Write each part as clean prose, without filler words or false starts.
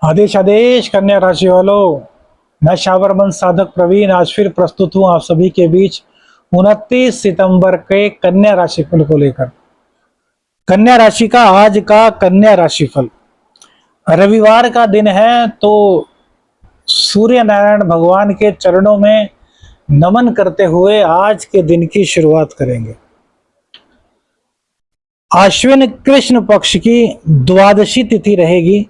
आदेश आदेश कन्या राशि वालों, मैं शावरमन साधक प्रवीण आज फिर प्रस्तुत हूं आप सभी के बीच 29 सितंबर के कन्या राशि फल को लेकर। कन्या राशि का आज का कन्या राशि फल, रविवार का दिन है तो सूर्य नारायण भगवान के चरणों में नमन करते हुए आज के दिन की शुरुआत करेंगे। आश्विन कृष्ण पक्ष की द्वादशी तिथि रहेगी।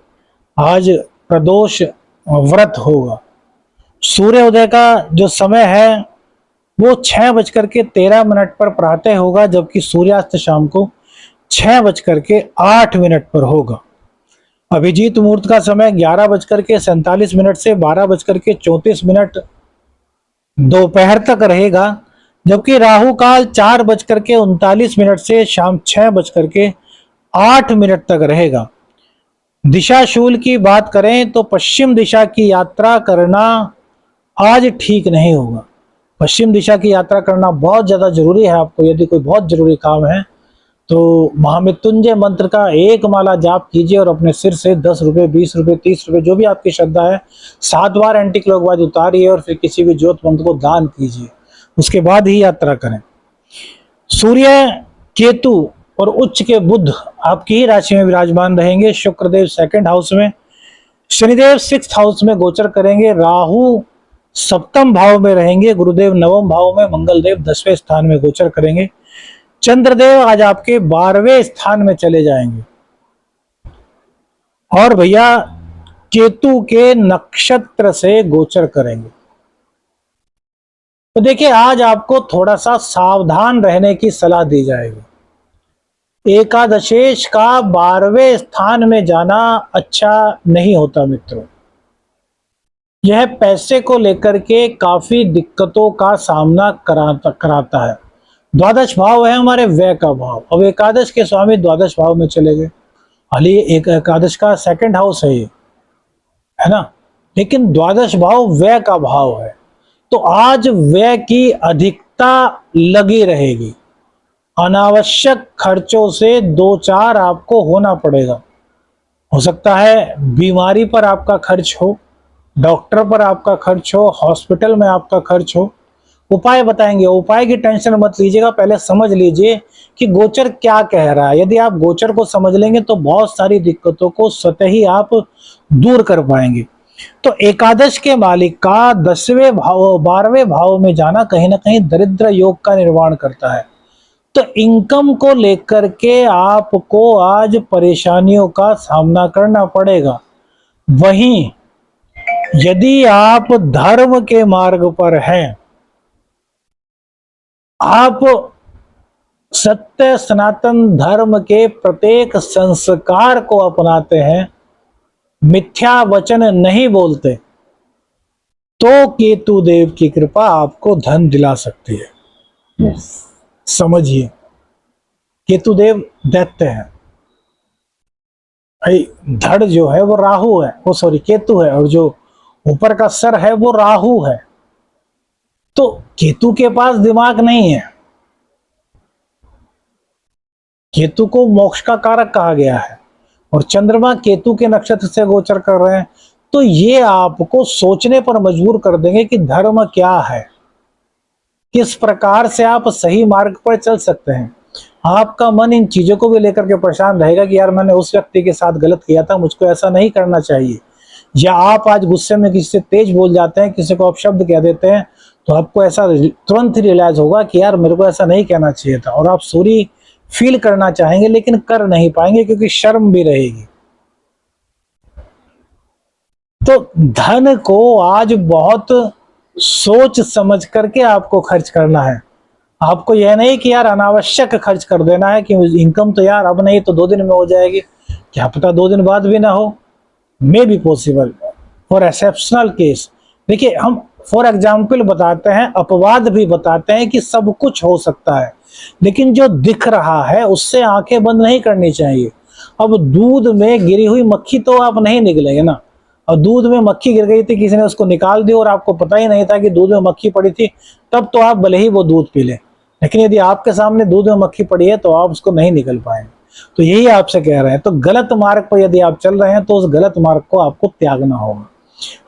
आज प्रदोष व्रत होगा। सूर्योदय का जो समय है वो 6:13 पर प्रातः होगा, जबकि सूर्यास्त शाम को 6:08 पर होगा। अभिजीत मुहूर्त का समय 11:47 से 12:34 दोपहर तक रहेगा, जबकि राहु काल 4:39 से शाम 6:08 तक रहेगा। दिशा शूल की बात करें तो पश्चिम दिशा की यात्रा करना आज ठीक नहीं होगा। पश्चिम दिशा की यात्रा करना बहुत ज्यादा जरूरी है। आपको यदि कोई बहुत जरूरी काम है तो महामृत्युंजय मंत्र का एक माला जाप कीजिए और अपने सिर से 10 रुपए, 20 रुपए, 30 रुपए, जो भी आपकी श्रद्धा है, 7 बार एंटी क्लॉकवाइज उतारिए और फिर किसी भी ज्योतिर्मंत को दान कीजिए। उसके बाद ही यात्रा करें। सूर्य, केतु और उच्च के बुध आपकी ही राशि में विराजमान रहेंगे। शुक्रदेव 2nd हाउस में, शनिदेव 6th हाउस में गोचर करेंगे। राहु 7म भाव में रहेंगे। गुरुदेव 9वें भाव में, मंगलदेव 10वें स्थान में गोचर करेंगे। चंद्रदेव आज आपके 12वें स्थान में चले जाएंगे। और भैया केतु के नक्षत्र से गोचर करेंगे। तो देखिए, आज आपको थोड़ा सा सावधान रहने की सलाह दी जाएगी। एकादशेश का 12वें स्थान में जाना अच्छा नहीं होता मित्रों। यह पैसे को लेकर के काफी दिक्कतों का सामना कराता है। द्वादश भाव है हमारे व्यय का भाव। अब एकादश के स्वामी द्वादश भाव में चले गए। हालांकि एक एकादश का 2nd हाउस है ये, है ना, लेकिन द्वादश भाव व्यय का भाव है। तो आज व्यय की अधिकता लगी रहेगी। अनावश्यक खर्चों से 2-4 आपको होना पड़ेगा। हो सकता है बीमारी पर आपका खर्च हो, डॉक्टर पर आपका खर्च हो, हॉस्पिटल में आपका खर्च हो। उपाय बताएंगे, उपाय की टेंशन मत लीजिएगा, पहले समझ लीजिए कि गोचर क्या कह रहा है। यदि आप गोचर को समझ लेंगे तो बहुत सारी दिक्कतों को स्वतः ही आप दूर कर पाएंगे। तो एकादश के मालिक का 10वें भाव 12वें भाव में जाना कहीं ना कहीं दरिद्र योग का निर्माण करता है। तो इनकम को लेकर के आपको आज परेशानियों का सामना करना पड़ेगा। वहीं यदि आप धर्म के मार्ग पर हैं, आप सत्य सनातन धर्म के प्रत्येक संस्कार को अपनाते हैं, मिथ्या वचन नहीं बोलते, तो केतु देव की कृपा आपको धन दिला सकती है। समझिए, केतु देव दैत्य है। धड़ जो है वो राहु है, वो सॉरी केतु है, और जो ऊपर का सर है वो राहु है। तो केतु के पास दिमाग नहीं है। केतु को मोक्ष का कारक कहा गया है और चंद्रमा केतु के नक्षत्र से गोचर कर रहे हैं। तो ये आपको सोचने पर मजबूर कर देंगे कि धर्म क्या है, किस प्रकार से आप सही मार्ग पर चल सकते हैं। आपका मन इन चीजों को भी लेकर के परेशान रहेगा कि यार मैंने उस व्यक्ति के साथ गलत किया था, मुझको ऐसा नहीं करना चाहिए। या आप आज गुस्से में किसी से तेज बोल जाते हैं, किसी को अपशब्द कह देते हैं, तो आपको ऐसा तुरंत रियलाइज होगा कि यार मेरे को ऐसा नहीं कहना चाहिए था, और आप सॉरी फील करना चाहेंगे लेकिन कर नहीं पाएंगे क्योंकि शर्म भी रहेगी। तो धन को आज बहुत सोच समझ करके आपको खर्च करना है। आपको यह नहीं कि यार अनावश्यक खर्च कर देना है कि इनकम तो यार अब नहीं तो 2 दिन में हो जाएगी, क्या पता 2 दिन बाद भी ना हो, may be possible for exceptional case. देखिए, हम फॉर एग्जाम्पल बताते हैं, अपवाद भी बताते हैं कि सब कुछ हो सकता है, लेकिन जो दिख रहा है उससे आंखें बंद नहीं करनी चाहिए। अब दूध में गिरी हुई मक्खी तो आप नहीं निकलेंगे ना। और दूध में मक्खी गिर गई थी, किसी ने उसको निकाल दी और आपको पता ही नहीं था कि दूध में मक्खी पड़ी थी, तब तो आप भले ही वो दूध पी लें, लेकिन यदि आपके सामने दूध में मक्खी पड़ी है तो आप उसको नहीं निकल पाएंगे। तो यही आपसे कह रहे हैं। तो गलत मार्ग पर यदि आप चल रहे हैं तो उस गलत मार्ग को आपको त्यागना होगा।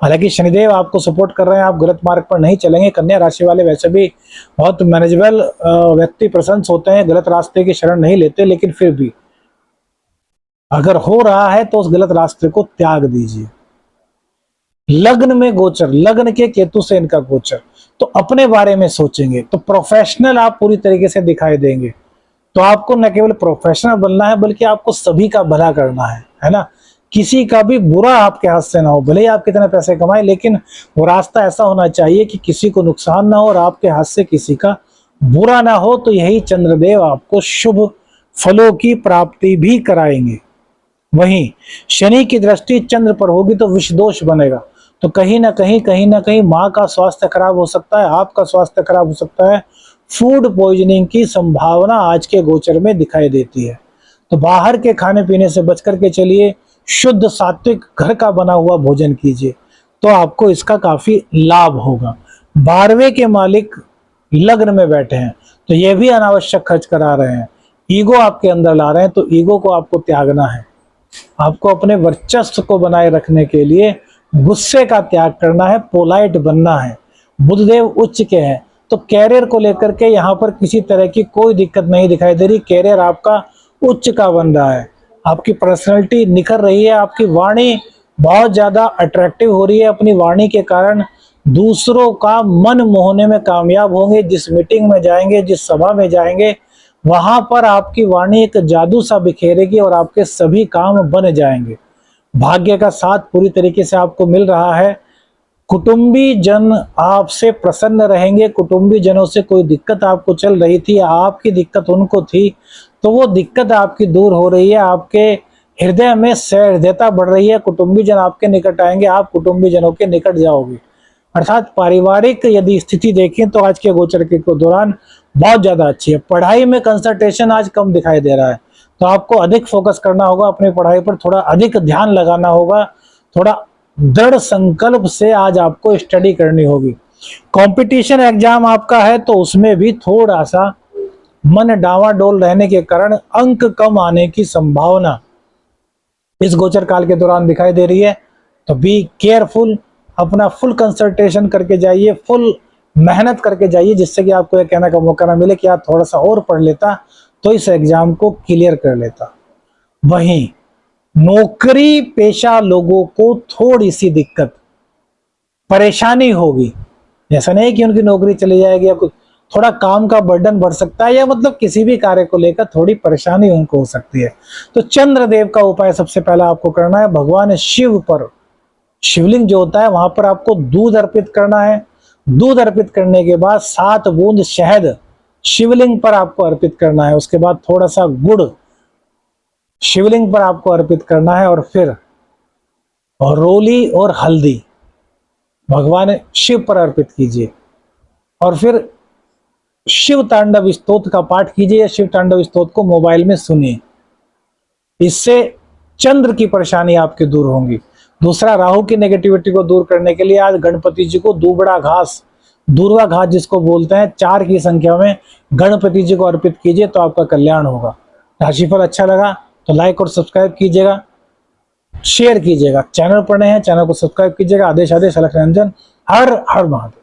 हालांकि शनिदेव आपको सपोर्ट कर रहे हैं, आप गलत मार्ग पर नहीं चलेंगे। कन्या राशि वाले वैसे भी बहुत मैनेजेबल व्यक्ति प्रशंस होते हैं, गलत रास्ते की शरण नहीं लेते, लेकिन फिर भी अगर हो रहा है तो उस गलत रास्ते को त्याग दीजिए। लग्न में गोचर, लग्न के केतु से इनका गोचर, तो अपने बारे में सोचेंगे तो प्रोफेशनल आप पूरी तरीके से दिखाई देंगे। तो आपको न केवल प्रोफेशनल बनना है बल्कि आपको सभी का भला करना है ना। किसी का भी बुरा आपके हाथ से ना हो, भले ही आप कितने पैसे कमाए, लेकिन वो रास्ता ऐसा होना चाहिए कि किसी को नुकसान ना हो और आपके हाथ से किसी का बुरा ना हो। तो यही चंद्रदेव आपको शुभ फलों की प्राप्ति भी कराएंगे। वहीं शनि की दृष्टि चंद्र पर होगी तो विषदोष बनेगा। तो कहीं ना कहीं माँ का स्वास्थ्य खराब हो सकता है, आपका स्वास्थ्य खराब हो सकता है। फूड पॉइजनिंग की संभावना आज के गोचर में दिखाई देती है। तो बाहर के खाने पीने से बच करके चलिए, शुद्ध सात्विक घर का बना हुआ भोजन कीजिए, तो आपको इसका काफी लाभ होगा। 12वें के मालिक लग्न में बैठे हैं तो ये भी अनावश्यक खर्च करा रहे हैं, ईगो आपके अंदर ला रहे हैं। तो ईगो को आपको त्यागना है। आपको अपने वर्चस्व को बनाए रखने के लिए गुस्से का त्याग करना है, पोलाइट बनना है। बुधदेव उच्च के हैं तो कैरियर को लेकर के यहाँ पर किसी तरह की कोई दिक्कत नहीं दिखाई दे रही। कैरियर आपका उच्च का बन रहा है, आपकी पर्सनैलिटी निखर रही है, आपकी वाणी बहुत ज्यादा अट्रैक्टिव हो रही है। अपनी वाणी के कारण दूसरों का मन मोहने में कामयाब होंगे। जिस मीटिंग में जाएंगे, जिस सभा में जाएंगे, वहां पर आपकी वाणी एक जादू सा बिखेरेगी और आपके सभी काम बन जाएंगे। भाग्य का साथ पूरी तरीके से आपको मिल रहा है। कुटुंबी जन आपसे प्रसन्न रहेंगे। कुटुंबी जनों से कोई दिक्कत आपको चल रही थी, आपकी दिक्कत उनको थी, तो वो दिक्कत आपकी दूर हो रही है। आपके हृदय में सहृदयता बढ़ रही है। कुटुंबी जन आपके निकट आएंगे, आप कुटुंबी जनों के निकट जाओगे। अर्थात पारिवारिक यदि स्थिति देखें तो आज के गोचर के दौरान बहुत ज्यादा अच्छी है। पढ़ाई में कंसंट्रेशन आज कम दिखाई दे रहा है, तो आपको अधिक फोकस करना होगा अपनी पढ़ाई पर, थोड़ा अधिक ध्यान लगाना होगा, थोड़ा दृढ़ संकल्प से आज आपको स्टडी करनी होगी। कंपटीशन एग्जाम आपका है तो उसमें भी थोड़ा सा मन डावाडोल रहने के कारण अंक कम आने की संभावना इस गोचर काल के दौरान दिखाई दे रही है। तो बी केयरफुल, अपना फुल कंसंट्रेशन करके जाइए, फुल मेहनत करके जाइए, जिससे कि आपको यह कहने का मौका ना मिले कि आप थोड़ा सा और पढ़ लेता तो इस एग्जाम को क्लियर कर लेता। वहीं नौकरी पेशा लोगों को थोड़ी सी दिक्कत परेशानी होगी। ऐसा नहीं कि उनकी नौकरी चली जाएगी या कुछ, थोड़ा काम का बर्डन बढ़ सकता है, या मतलब किसी भी कार्य को लेकर थोड़ी परेशानी उनको हो सकती है। तो चंद्रदेव का उपाय सबसे पहला आपको करना है, भगवान शिव पर, शिवलिंग जो होता है वहां पर आपको दूध अर्पित करना है। दूध अर्पित करने के बाद 7 बूंद शहद शिवलिंग पर आपको अर्पित करना है। उसके बाद थोड़ा सा गुड़ शिवलिंग पर आपको अर्पित करना है, और फिर रोली और हल्दी भगवान शिव पर अर्पित कीजिए। और फिर शिव तांडव स्तोत्र का पाठ कीजिए, या शिव तांडव स्तोत्र को मोबाइल में सुनिए। इससे चंद्र की परेशानी आपके दूर होंगी। दूसरा, राहु की नेगेटिविटी को दूर करने के लिए आज गणपति जी को दूबड़ा घास, दूर्वा घास जिसको बोलते हैं, 4 की संख्या में गणपति जी को अर्पित कीजिए, तो आपका कल्याण होगा। राशिफल अच्छा लगा तो लाइक और सब्सक्राइब कीजिएगा, शेयर कीजिएगा। चैनल पर नए हैं चैनल को सब्सक्राइब कीजिएगा। आदेश अलख निरंजन। हर हर महादेव।